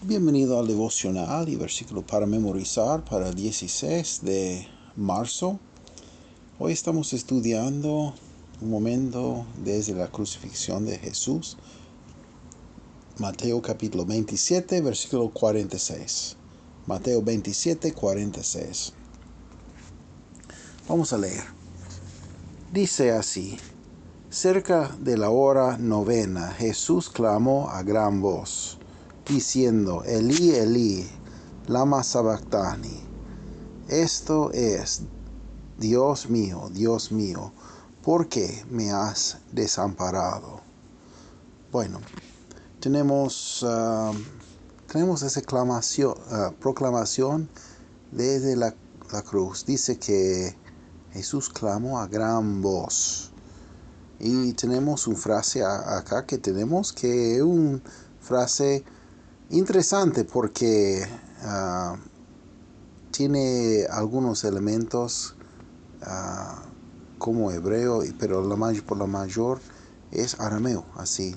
Bienvenido al devocional y versículo para memorizar para el 16 de marzo. Hoy estamos estudiando un momento desde la crucifixión de Jesús. Mateo capítulo 27, versículo 46. Mateo 27, 46. Vamos a leer. Dice así: cerca de la hora novena, Jesús clamó a gran voz, diciendo: Elí, Elí, lama sabactani. Esto es: Dios mío, ¿por qué me has desamparado? Bueno, tenemos esa proclamación desde la cruz. Dice que Jesús clamó a gran voz. Y tenemos una frase acá que tenemos que es una frase interesante porque tiene algunos elementos como hebreo, pero por la mayor es arameo, así.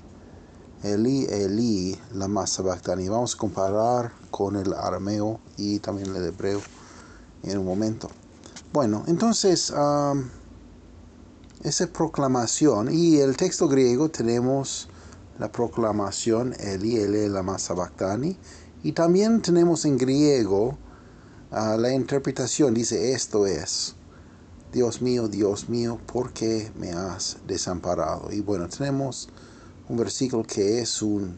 Elí, Elí, lama sabactani. Vamos a comparar con el arameo y también el hebreo en un momento. Bueno, entonces, esa proclamación, y el texto griego tenemos la proclamación Elí, Elí, lama sabactani, y también tenemos en griego la interpretación, dice: esto es: Dios mío, ¿por qué me has desamparado? Y bueno, tenemos un versículo que es un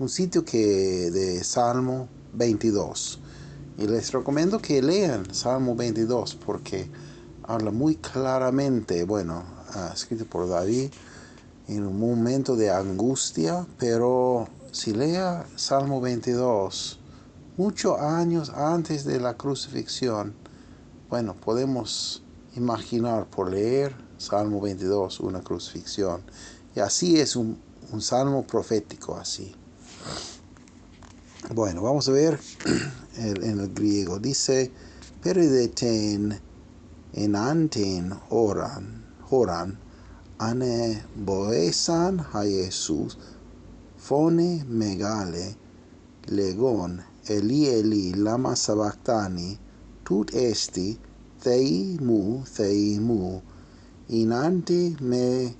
sitio de Salmo 22. Y les recomiendo que lean Salmo 22 porque habla muy claramente, escrito por David en un momento de angustia, pero si lea Salmo 22, muchos años antes de la crucifixión, podemos imaginar por leer Salmo 22 una crucifixión. Y así es un salmo profético, así. Bueno, vamos a ver en el griego. Dice: perideten enanten horan ane boesan a Jesús fone megale legon Eli Eli lama sabactani tut esti thei mu inante me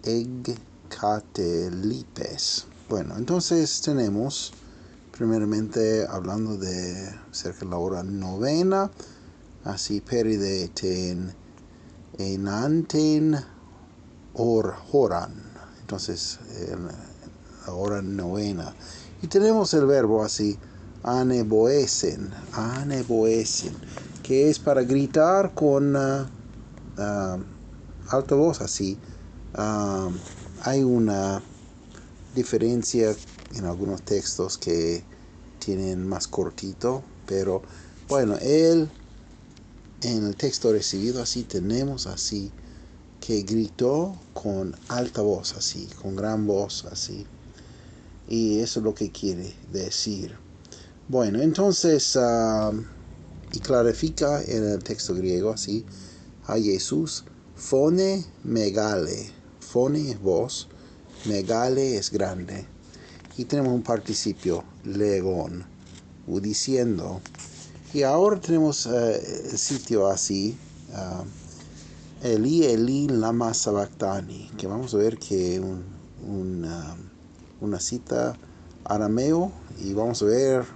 egcatelipes. Bueno, entonces tenemos primeramente hablando de cerca de la hora novena, así perideten enanten horan. Entonces la hora novena, y tenemos el verbo así: aneboesen, que es para gritar con alta voz, así. Hay una diferencia en algunos textos que tienen más cortito, pero bueno, en el texto recibido así tenemos así que gritó con alta voz, así, con gran voz, así. Y eso es lo que quiere decir. Bueno, entonces, y clarifica en el texto griego así: a Jesús fone megale. Fone es voz, megale es grande. Y tenemos un participio, legon, diciendo. Y ahora tenemos el sitio así: Elí, Elí, lama sabactani, que vamos a ver que una cita arameo, y vamos a ver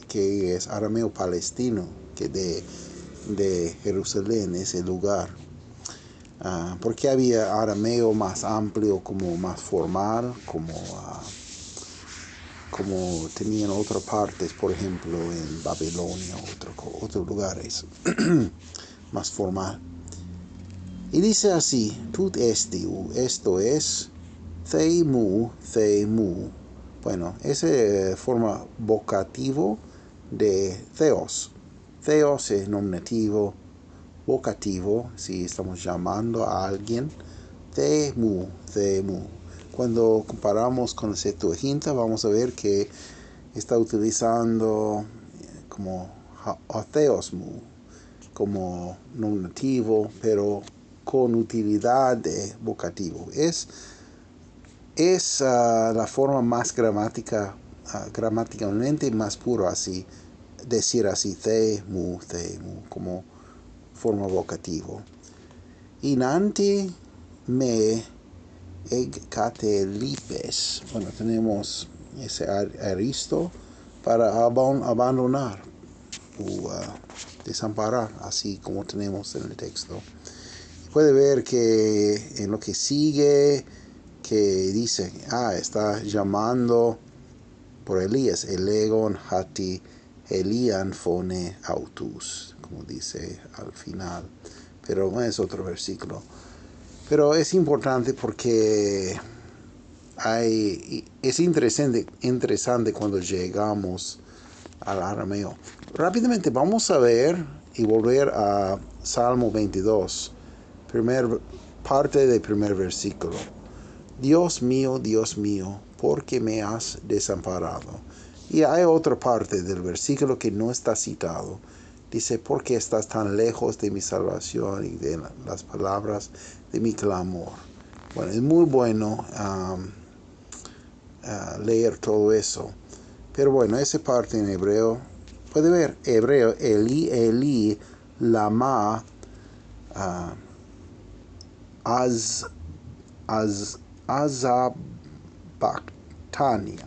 que es arameo palestino, que de Jerusalén, ese lugar. Porque había arameo más amplio, como más formal, como tenían otras partes, por ejemplo en Babilonia, otros lugares más formal. Y dice así: tut esti, esto es, thei mu. Bueno, esa forma vocativo de theos. Theos es nominativo, vocativo si estamos llamando a alguien. Thei mu. Cuando comparamos con la Septuaginta, vamos a ver que está utilizando como theos mu, como nominativo, pero con utilidad de vocativo. Es la forma más gramática gramaticalmente más puro así, decir así, themu, como forma vocativo. Inante me egkatelipes. Bueno, tenemos ese aristo para abandonar o desamparar, así como tenemos en el texto. Puede ver que en lo que sigue, que dice, está llamando por Elías, elegon hati Elian phone autus, como dice al final. Pero no es otro versículo. Pero es importante porque es interesante cuando llegamos al arameo. Rápidamente vamos a ver y volver a Salmo 22, parte del primer versículo. Dios mío, ¿por qué me has desamparado? Y hay otra parte del versículo que no está citado. Dice, ¿por qué estás tan lejos de mi salvación y de las palabras de mi clamor? Bueno, es muy bueno leer todo eso. Pero bueno, esa parte en hebreo, puede ver, hebreo, Eli, Eli, lama, azbaktani.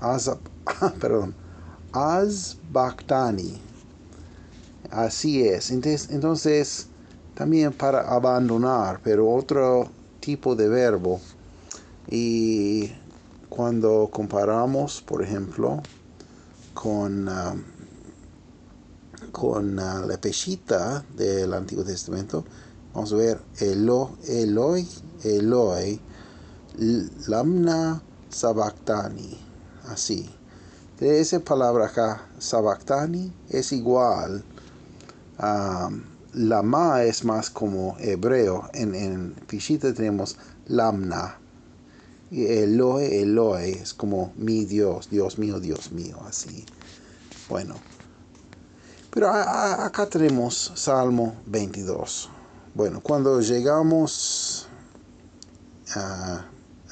Así es. Entonces, también para abandonar, pero otro tipo de verbo. Y cuando comparamos, por ejemplo, con la Peshita del Antiguo Testamento, vamos a ver Eloi, lamna sabactani. Así. Esa palabra acá, sabactani, es igual. Lama es más como hebreo. En Peshita tenemos lamna. Y Eloi es como mi Dios, Dios mío, así. Bueno. Pero acá tenemos Salmo 22. Bueno, cuando llegamos al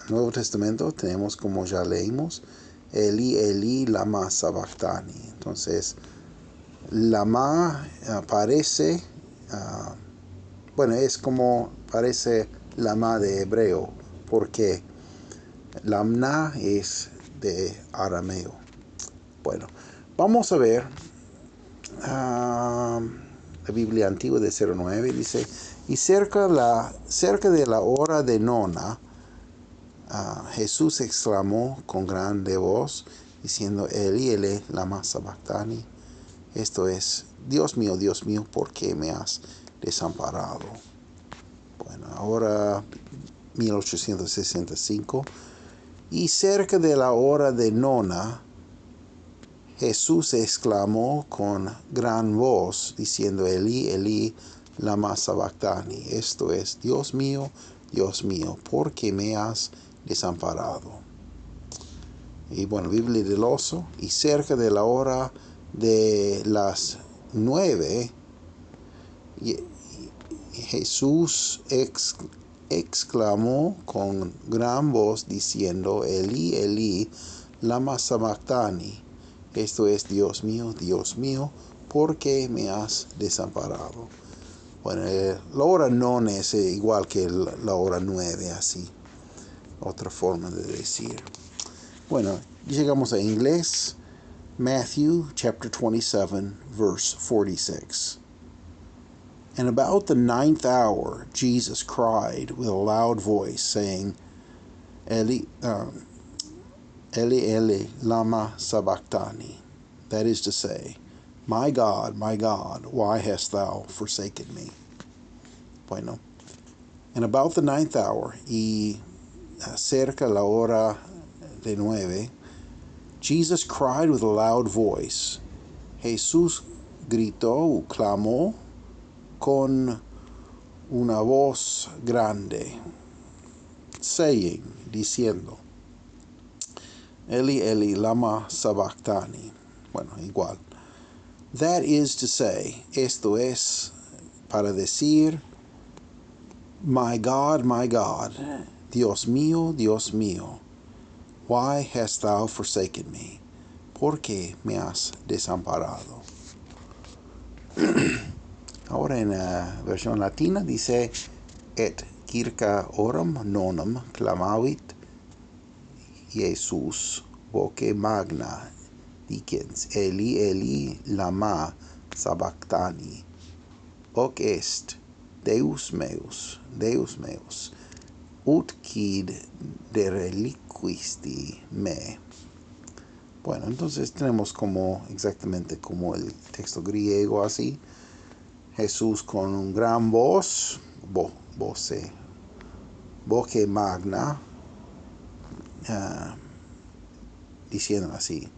Nuevo Testamento, tenemos, como ya leímos, Eli, Eli, lama sabactani. Entonces, lama parece, es como parece lama de hebreo, porque lamna es de arameo. Bueno, vamos a ver la Biblia antigua de 09 dice, y cerca de la hora de nona, Jesús exclamó con grande voz, diciendo, Eli, Eli, lama sabactani. Esto es, Dios mío, ¿por qué me has desamparado? Bueno, ahora 1865, y cerca de la hora de nona, Jesús exclamó con gran voz, diciendo, Eli, Eli, lama sabactani. Esto es, Dios mío, ¿por qué me has desamparado? Y bueno, Biblia del Oso, y cerca de la hora de las 9, Jesús exclamó con gran voz, diciendo, Eli, Eli, lama sabactani. Esto es, Dios mío, ¿por qué me has desamparado? Bueno, la hora non es igual que la hora 9, así. Otra forma de decir. Bueno, llegamos a inglés. Matthew chapter 27, verse 46. And about the 9th hour, Jesus cried with a loud voice, saying, Eli, Eli, lama sabactani. That is to say, my God, why hast thou forsaken me? Bueno, and about the 9th hour, y cerca la hora de 9, Jesus cried with a loud voice. Jesús gritó, clamó con una voz grande, saying, diciendo, Eli, Eli, lama sabactani. Bueno, igual. That is to say, esto es para decir, my God, Dios mío, why hast thou forsaken me? ¿por qué me has desamparado? Ahora en la versión latina dice, et circa horam nonum clamavit Jesus voce magna, dicens, Eli, Eli, lama sabachthani, hoc est, Deus meus, ut quid dereliquisti me. Bueno, entonces tenemos exactamente como el texto griego así. Jesús con un gran voz, voce magna, diciendo así.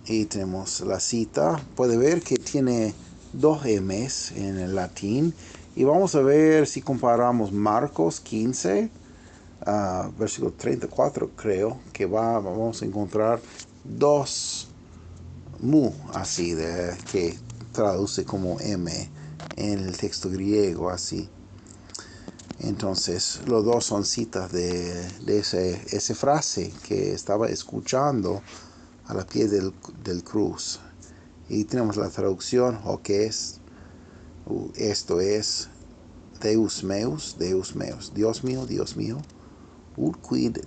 Y tenemos la cita. Puede ver que tiene dos M's en el latín. Y vamos a ver si comparamos Marcos 15, versículo 34, creo, que vamos a encontrar dos mu, así, que traduce como M en el texto griego, así. Entonces, los dos son citas de esa frase que estaba escuchando a la pie del cruz. Y tenemos la traducción, o que es, esto es, Deus meus, Dios mío, ut quid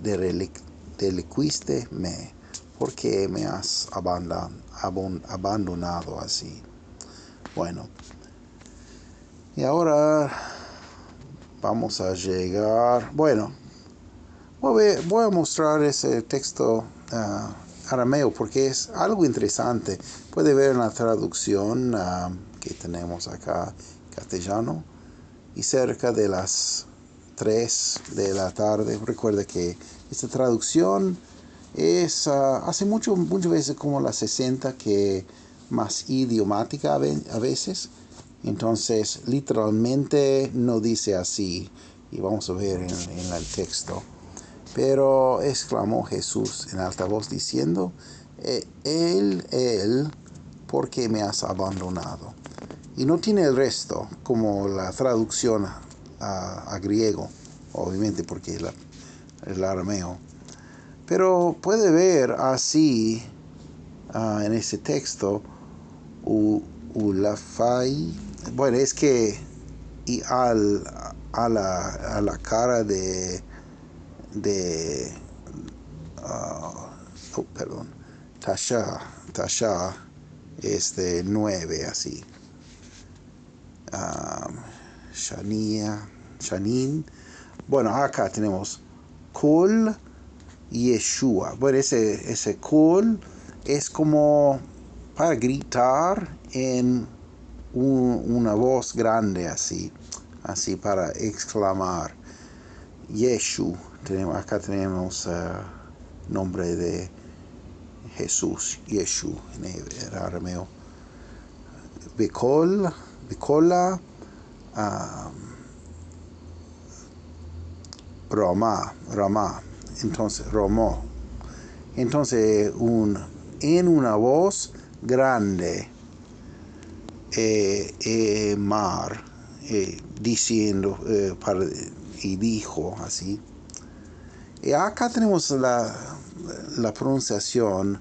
deliquiste me, porque me has abandonado así. Bueno, y ahora vamos a llegar, bueno, voy a mostrar ese texto arameo porque es algo interesante. Puede ver en la traducción que tenemos acá, castellano, y cerca de las 3 de la tarde. Recuerda que esta traducción es hace muchas veces como la 60, que más idiomática a veces. Entonces literalmente no dice así, y vamos a ver en el texto. Pero exclamó Jesús en alta voz diciendo, Él, ¿por qué me has abandonado? Y no tiene el resto, como la traducción a griego, obviamente porque el arameo. Pero puede ver así en ese texto, ulafai, bueno, es que y a la cara de perdón, Tasha es de 9 así. Shanin. Bueno, acá tenemos Kol Yeshua. Bueno, ese Kol es como para gritar en una voz grande así para exclamar. Yeshu, acá tenemos nombre de Jesús, Yeshu en el arameo. Bikola, Rama, entonces Romo. Entonces en una voz grande, mar, diciendo, y dijo así. Y acá tenemos la pronunciación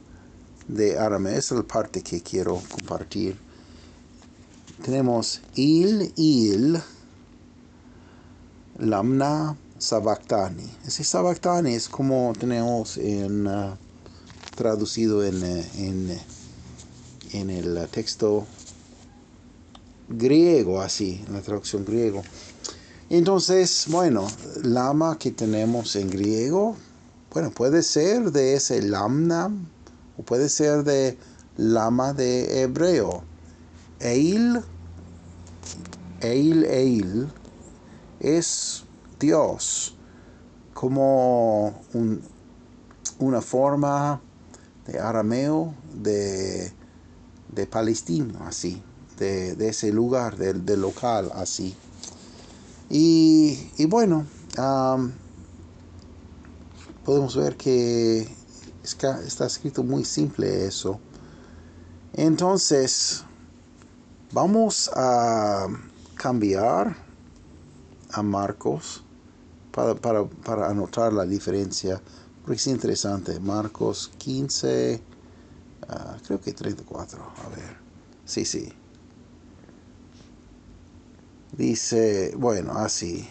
de arameo. Esa es la parte que quiero compartir. Tenemos il, lamna, sabachthani. Ese sabachthani es como tenemos traducido en el texto griego, así, en la traducción griego. Entonces, bueno, lama que tenemos en griego, bueno, puede ser de ese lamna, o puede ser de lama de hebreo. Eil es Dios, como una forma de arameo de palestino, así, de ese lugar, del local, así. Y bueno, podemos ver que está escrito muy simple eso. Entonces, vamos a cambiar a Marcos para anotar la diferencia, porque es interesante. Marcos 15, creo que 34, a ver. Sí. Dice, bueno, así.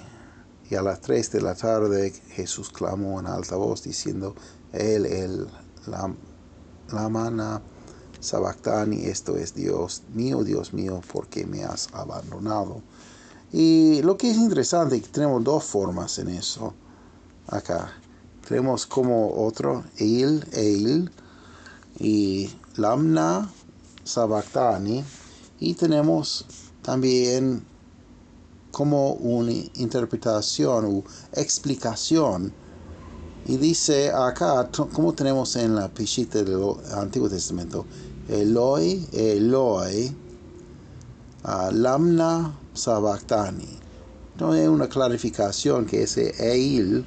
Y a las 3 de la tarde Jesús clamó en alta voz diciendo, el Lama Sabactani, esto es Dios mío, ¿por qué me has abandonado? Y lo que es interesante es que tenemos dos formas en eso. Acá tenemos como otro, Eil, y Lamna Sabactani. Y tenemos también como una interpretación u explicación. Y dice acá, como tenemos en la Peshitta del Antiguo Testamento, Eloi, Lamna Sabactani. No es una clarificación que ese Eil,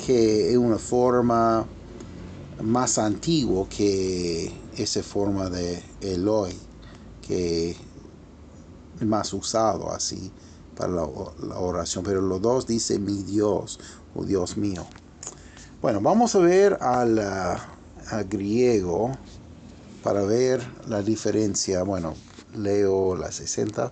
que es una forma más antigua que esa forma de Eloi, que es más usado así para la oración. Pero los dos dicen mi Dios o Dios mío. Bueno, vamos a ver al griego para ver la diferencia. Bueno, leo la 60.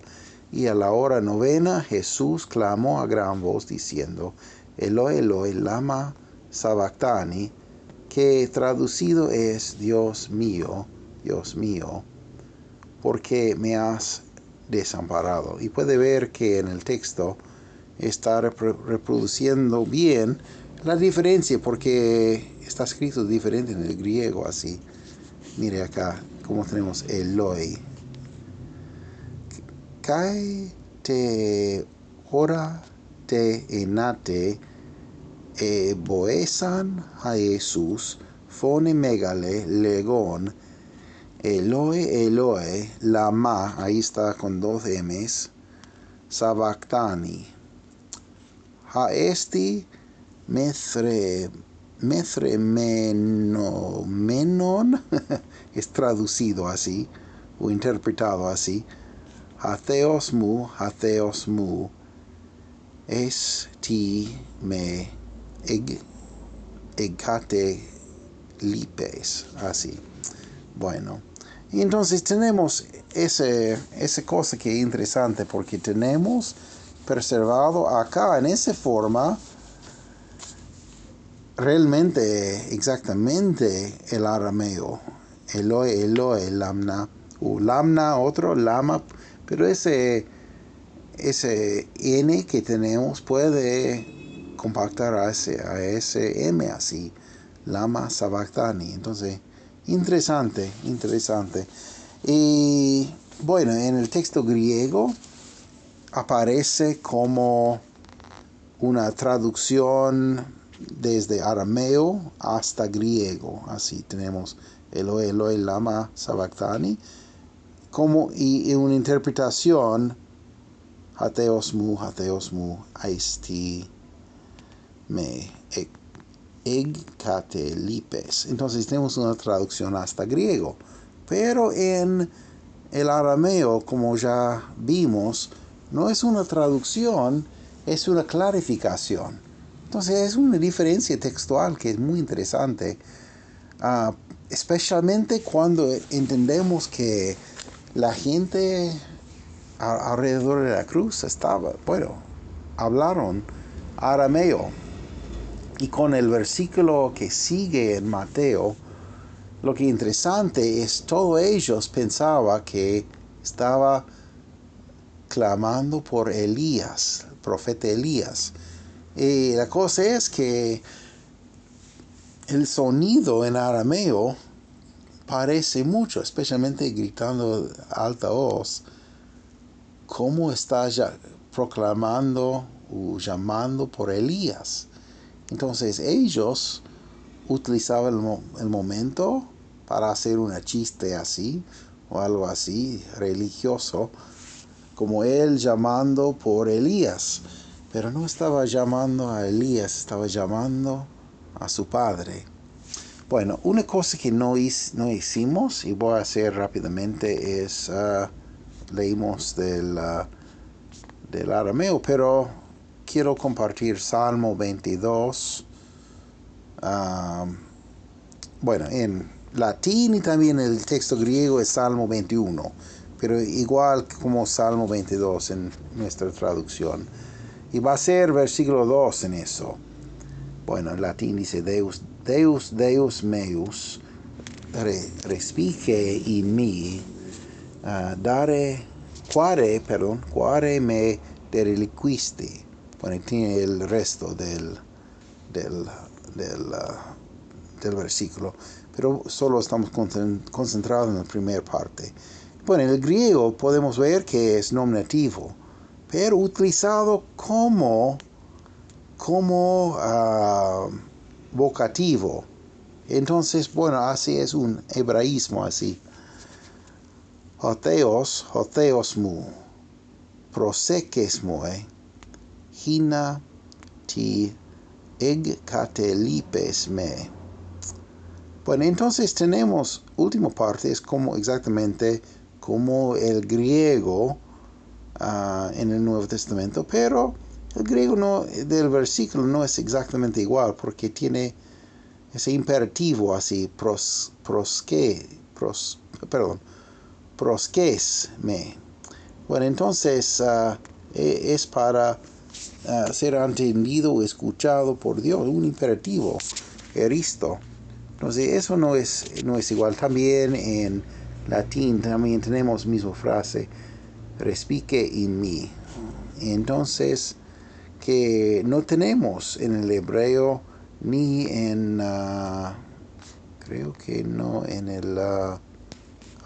Y a la hora novena Jesús clamó a gran voz diciendo, Eloi, Eloi, lama sabactani, que traducido es Dios mío, ¿por qué me has desamparado? Y puede ver que en el texto está reproduciendo bien la diferencia, porque está escrito diferente en el griego así. Mire acá, como tenemos Eloi. Kai te ora te enate boesan a Jesús fone megale legon Eloi lama, ahí está con dos M's, sabactani. Haesti menon es traducido así o interpretado así. Hatheos mu esti me egate lipes, así. Bueno, y entonces tenemos esa cosa que es interesante, porque tenemos preservado acá en esa forma realmente exactamente el arameo. Eloi, lamna, o lamna, otro, lama, pero ese N que tenemos puede compactar a ese M así, lama sabactani. Entonces, interesante. Y bueno, en el texto griego aparece como una traducción desde arameo hasta griego. Así tenemos Eloi, Eloi, lama sabactani, y una interpretación Hatheos mu aisti me egkate lipes. Entonces tenemos una traducción hasta griego. Pero en el arameo, como ya vimos, no es una traducción, es una clarificación. Entonces es una diferencia textual que es muy interesante, especialmente cuando entendemos que la gente alrededor de la cruz hablaron arameo. Y con el versículo que sigue en Mateo, lo que es interesante es todos ellos pensaban que estaba clamando por Elías, el profeta Elías. Y la cosa es que el sonido en arameo parece mucho, especialmente gritando alta voz, cómo está ya proclamando o llamando por Elías. Entonces ellos utilizaban el momento para hacer un chiste así o algo así religioso, como él llamando por Elías, pero no estaba llamando a Elías, estaba llamando a su padre. Bueno, una cosa que no hicimos, y voy a hacer rápidamente, es leímos del arameo, pero quiero compartir Salmo 22. Bueno, en latín y también el texto griego es Salmo 21, pero igual como Salmo 22 en nuestra traducción. Y va a ser versículo 2 en eso. Bueno, en latín dice Deus meus, respice in mi, quare me dereliquisti. Bueno, tiene el resto del versículo, pero solo estamos concentrados en la primera parte. Bueno, en el griego podemos ver que es nominativo, pero utilizado como vocativo. Entonces, bueno, así es un hebraísmo así. Hotheos mu, prosekes mue, hina ti egkatelipes me. Bueno, entonces tenemos última parte, es como exactamente como el griego en el Nuevo Testamento, pero el griego del versículo no es exactamente igual porque tiene ese imperativo así, proskes me. Bueno, entonces es para ser entendido o escuchado por Dios, un imperativo, eristo. Entonces eso no es igual. También en latín también tenemos la misma frase, respique in mí. Entonces, que no tenemos en el hebreo ni en, creo que no en el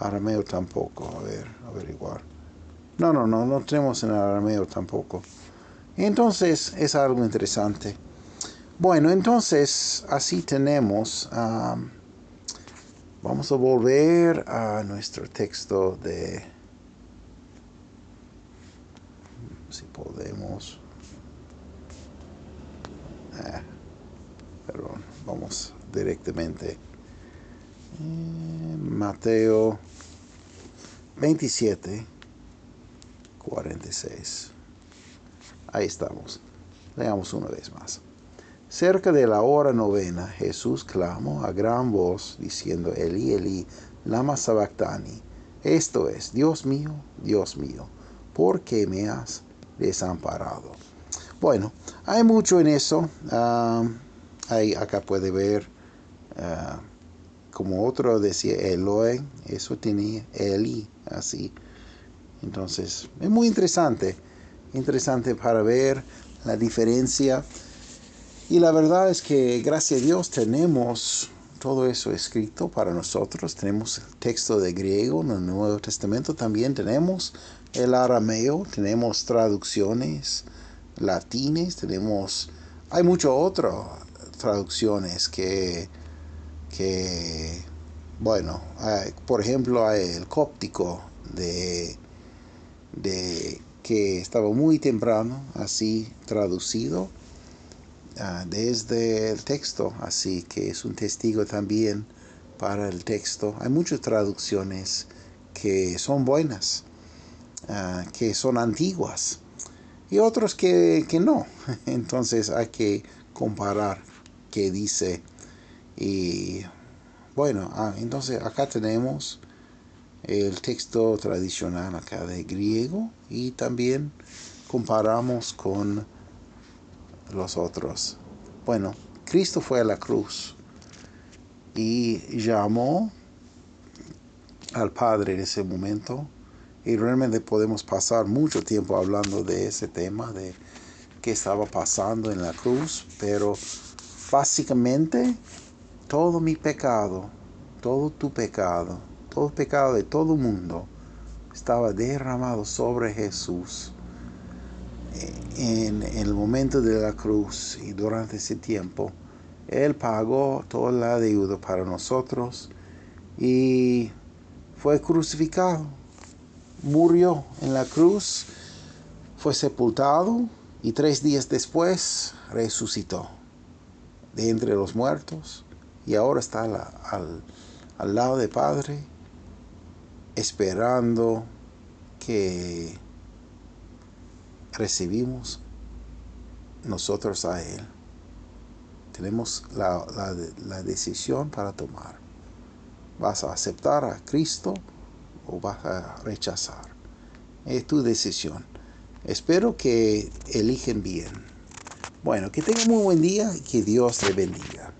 arameo tampoco. A ver, averiguar. No tenemos en el arameo tampoco. Entonces, es algo interesante. Bueno, entonces, así tenemos. Vamos a volver a nuestro texto de, si podemos, perdón, vamos directamente. Mateo 27, 46. Ahí estamos. Leamos una vez más. Cerca de la hora novena, Jesús clamó a gran voz, diciendo, Elí, Elí, lama sabactani. Esto es, Dios mío, ¿por qué me has desamparado? Bueno, hay mucho en eso. Acá puede ver, como otro decía Eloi, eso tenía Eli, así. Entonces, es muy interesante para ver la diferencia. Y la verdad es que gracias a Dios tenemos todo eso escrito para nosotros. Tenemos el texto de griego en el Nuevo Testamento. También tenemos el arameo. Tenemos traducciones latines. Hay muchas otras traducciones bueno, por ejemplo, hay el cóptico que estaba muy temprano, así traducido desde el texto, así que es un testigo también para el texto. Hay muchas traducciones que son buenas, que son antiguas, y otros que no. Entonces hay que comparar qué dice. Y bueno, entonces acá tenemos el texto tradicional acá de griego y también comparamos con los otros. Bueno, Cristo fue a la cruz y llamó al Padre en ese momento, y realmente podemos pasar mucho tiempo hablando de ese tema, de qué estaba pasando en la cruz, pero básicamente todo mi pecado, todo tu pecado, todo el pecado de todo el mundo estaba derramado sobre Jesús en el momento de la cruz, y durante ese tiempo Él pagó toda la deuda para nosotros y fue crucificado, murió en la cruz, fue sepultado y 3 días después resucitó de entre los muertos, y ahora está al lado del Padre, esperando que recibimos nosotros a Él. Tenemos la decisión para tomar. ¿Vas a aceptar a Cristo o vas a rechazar? Es tu decisión. Espero que eligen bien. Bueno, que tengan muy buen día y que Dios te bendiga.